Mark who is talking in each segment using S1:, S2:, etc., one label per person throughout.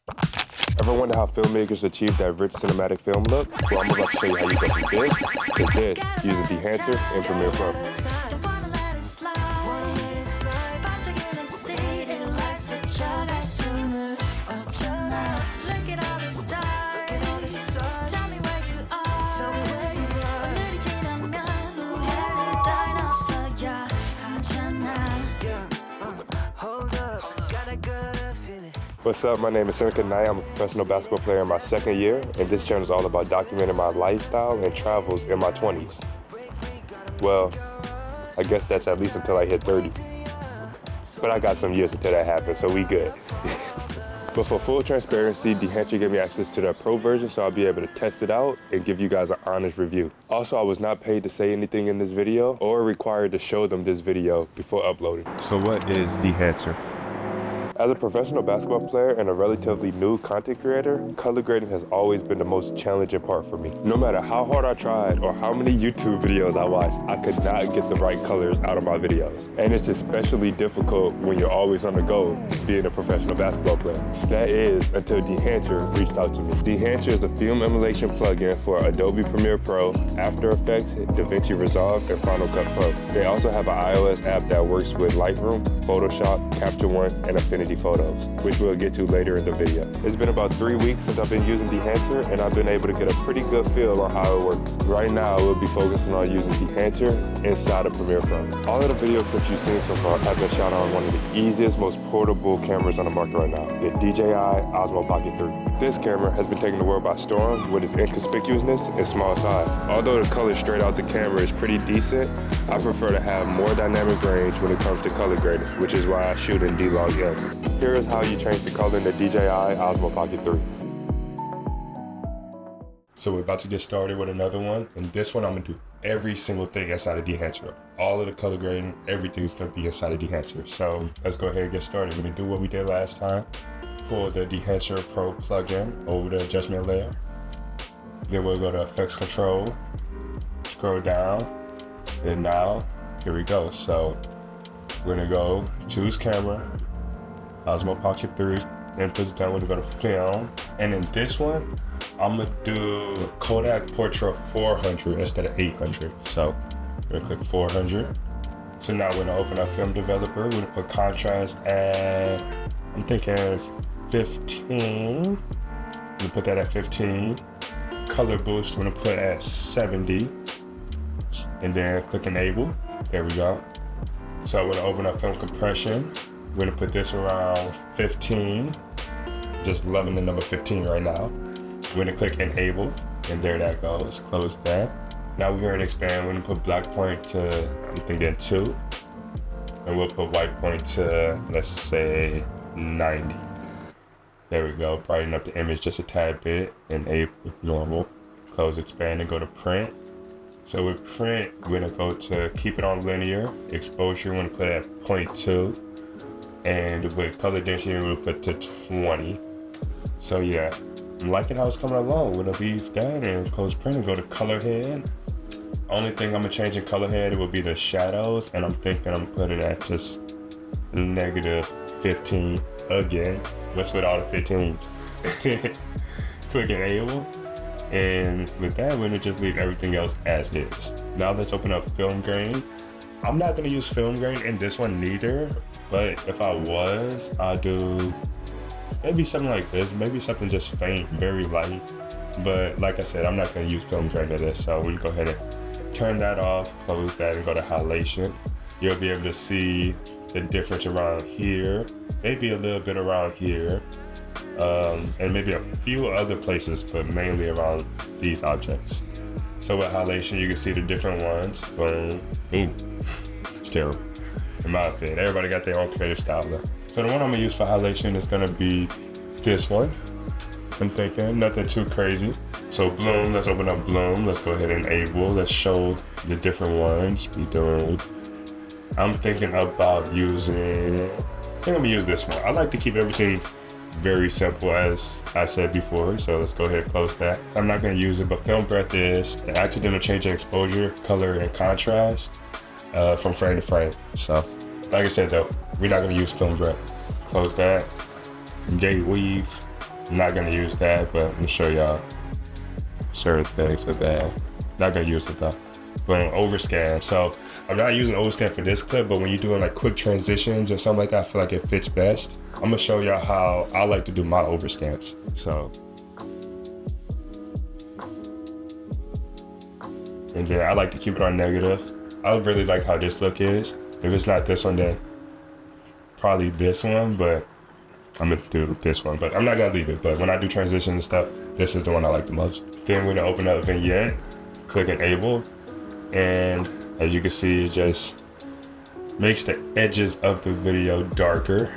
S1: Ever wonder how filmmakers achieve that rich cinematic film look? Well, I'm about to show you how you go from this to this using Dehancer and Premiere Pro. What's up? My name is Seneca. I'm a professional basketball player in my second year, and this channel is all about documenting my lifestyle and travels in my 20s. Well, I guess that's at least until I hit 30. But I got some years until that happens, so we good. But for full transparency, Dehancer gave me access to the pro version, so I'll be able to test it out and give you guys an honest review. Also, I was not paid to say anything in this video or required to show them this video before uploading. So what is Dehancer? As a professional basketball player and a relatively new content creator, color grading has always been the most challenging part for me. No matter how hard I tried or how many YouTube videos I watched, I could not get the right colors out of my videos. And it's especially difficult when you're always on the go being a professional basketball player. That is until Dehancer reached out to me. Dehancer is a film emulation plugin for Adobe Premiere Pro, After Effects, DaVinci Resolve, and Final Cut Pro. They also have an iOS app that works with Lightroom, Photoshop, Capture One, and Affinity Photos, which we'll get to later in the video. It's been about 3 weeks since I've been using Dehancer, and I've been able to get a pretty good feel on how it works. Right now, we'll be focusing on using Dehancer inside of Premiere Pro. All of the video clips you've seen so far have been shot on one of the easiest, most portable cameras on the market right now, the DJI Osmo Pocket 3. This camera has been taking the world by storm with its inconspicuousness and small size. Although the color straight out the camera is pretty decent, I prefer to have more dynamic range when it comes to color grading, which is why I shoot in D-Log-M. Here is how you change the color in the DJI Osmo Pocket 3. So we're about to get started with another one, and this one I'm gonna do every single thing inside of Dehancer. All of the color grading, everything's gonna be inside of Dehancer. So let's go ahead and get started. We're gonna do what we did last time. Pull the Dehancer Pro plugin over the adjustment layer. Then we'll go to Effects Control, scroll down, and now, here we go. So we're gonna go choose camera, Osmo Pocket 3, input's done, we're gonna go to film. And in this one, I'm gonna do Kodak Portra 400 instead of 800. So we're gonna click 400. So now we're gonna open our film developer. We're gonna put contrast at, I'm thinking 15. I'm gonna put that at 15. Color boost, we're gonna put at 70. And then click enable, there we go. So we're gonna open up film compression. We're gonna put this around 15. Just loving the number 15 right now. We're gonna click enable, and there that goes, close that. Now we're here to expand, we're gonna put black point to, I'm thinking 2. And we'll put white point to, let's say 90. There we go, brighten up the image just a tad bit, enable, normal. Close expand and go to print. So with print, we're gonna go to keep it on linear. Exposure, we're gonna put at 0.2. And with color density, we'll put to 20. So yeah, I'm liking how it's coming along. We're gonna leave that and close print and go to color head. Only thing I'm gonna change in color head will be the shadows, and I'm thinking I'm gonna put it at just negative 15 again. What's with all the 15s? Click enable. And with that, we're gonna just leave everything else as is. Now let's open up film grain. I'm not gonna use film grain in this one neither, but if I was, I'd do maybe something like this, maybe something just faint, very light. But like I said, I'm not gonna use film grain in this, so we can go ahead and turn that off, close that, and go to halation. You'll be able to see the difference around here, maybe a little bit around here, and maybe a few other places, but mainly around these objects. So with halation, you can see the different ones. Boom. Ooh, it's terrible. In my opinion, everybody got their own creative style though. So the one I'm gonna use for halation is gonna be this one. I'm thinking nothing too crazy. So bloom, let's open up bloom. Let's go ahead and enable. Let's show the different ones we doing. I'm thinking about using, I think I'm gonna use this one. I like to keep everything very simple, as I said before, so let's go ahead and close that. I'm not going to use it, but film breadth is the accidental change in exposure, color, and contrast from frame to frame. So like I said though, we're not going to use film breadth. Close that. Gate weave, I'm not gonna use that, but I'm gonna show y'all certain things of that. Not gonna use it though. But an overscan. So I'm not using overscan for this clip, but when you're doing like quick transitions or something like that, I feel like it fits best. I'm gonna show y'all how I like to do my overscans. So, and then I like to keep it on negative. I really like how this look is. If it's not this one, then probably this one, but I'm gonna do this one. But I'm not gonna leave it. But when I do transition and stuff, this is the one I like the most. Then we're gonna open up Vignette, click Enable, and as you can see, it just makes the edges of the video darker.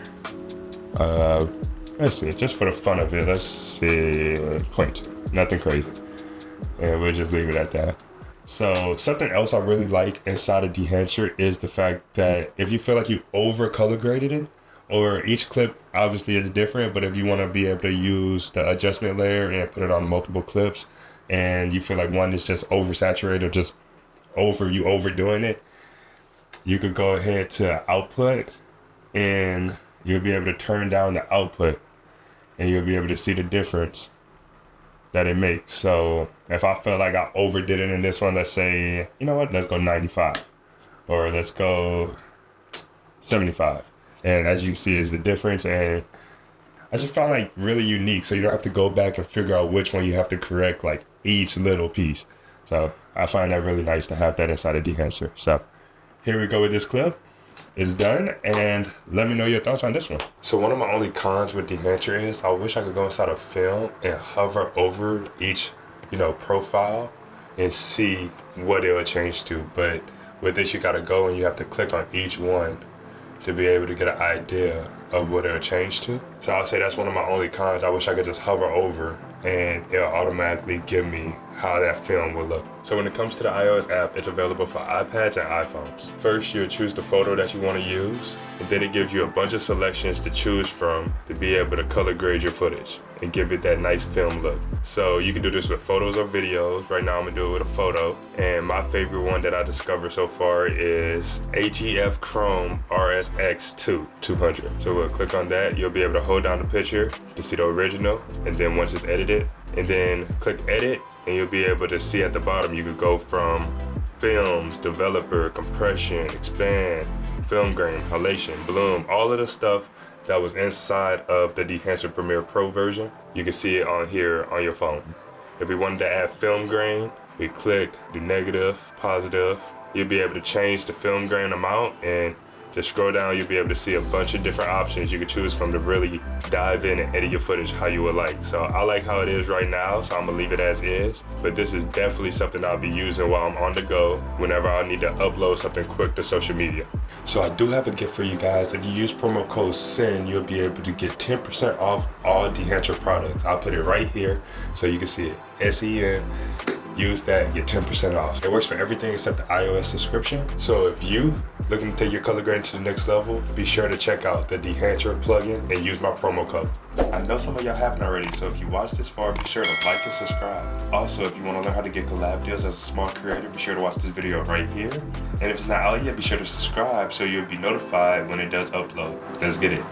S1: Let's see, just for the fun of it, let's see, 0.2, nothing crazy. And we'll just leave it at that. So something else I really like inside of Dehancer is the fact that if you feel like you over color graded it, or each clip obviously is different, but if you want to be able to use the adjustment layer and put it on multiple clips, and you feel like one is just oversaturated or just overdoing it, you could go ahead to output and you'll be able to turn down the output and you'll be able to see the difference that it makes. So if I feel like I overdid it in this one, let's say, you know what, let's go 95 or let's go 75. And as you see is the difference, and I just found like really unique, so you don't have to go back and figure out which one you have to correct, like each little piece. So I find that really nice to have that inside of Dehancer. So here we go with this clip. It's done, and let me know your thoughts on this one. So one of my only cons with Dehancer is I wish I could go inside of film and hover over each, profile and see what it will change to. But with this, you gotta go and you have to click on each one to be able to get an idea of what it'll change to. So I'll say that's one of my only cons. I wish I could just hover over and it'll automatically give me how that film will look. So when it comes to the iOS app, it's available for iPads and iPhones. First, you'll choose the photo that you want to use, and then it gives you a bunch of selections to choose from to be able to color grade your footage and give it that nice film look. So you can do this with photos or videos. Right now I'm gonna do it with a photo, and my favorite one that I discovered so far is AGF Chrome RSX2 200. So we'll click on that. You'll be able to hold down the picture to see the original, and then once it's edited, and then click edit, and you'll be able to see at the bottom you could go from films, developer, compression, expand, film grain, halation, bloom, all of the stuff that was inside of the Dehancer Premiere Pro version. You can see it on here on your phone. If we wanted to add film grain, we click, do negative, positive. You'll be able to change the film grain amount, and just scroll down, you'll be able to see a bunch of different options you can choose from to really dive in and edit your footage how you would like. So I like how it is right now, so I'm gonna leave it as is. But this is definitely something I'll be using while I'm on the go, whenever I need to upload something quick to social media. So I do have a gift for you guys. If you use promo code SEN, you'll be able to get 10% off all Dehancer products. I'll put it right here so you can see it. SEN. Use that and get 10% off. It works for everything except the iOS subscription. So if you looking to take your color grading to the next level, be sure to check out the Dehancer plugin and use my promo code. I know some of y'all haven't already, so if you watched this far, be sure to like and subscribe. Also, if you want to learn how to get collab deals as a small creator, be sure to watch this video right here. And if it's not out yet, be sure to subscribe so you'll be notified when it does upload. Let's get it.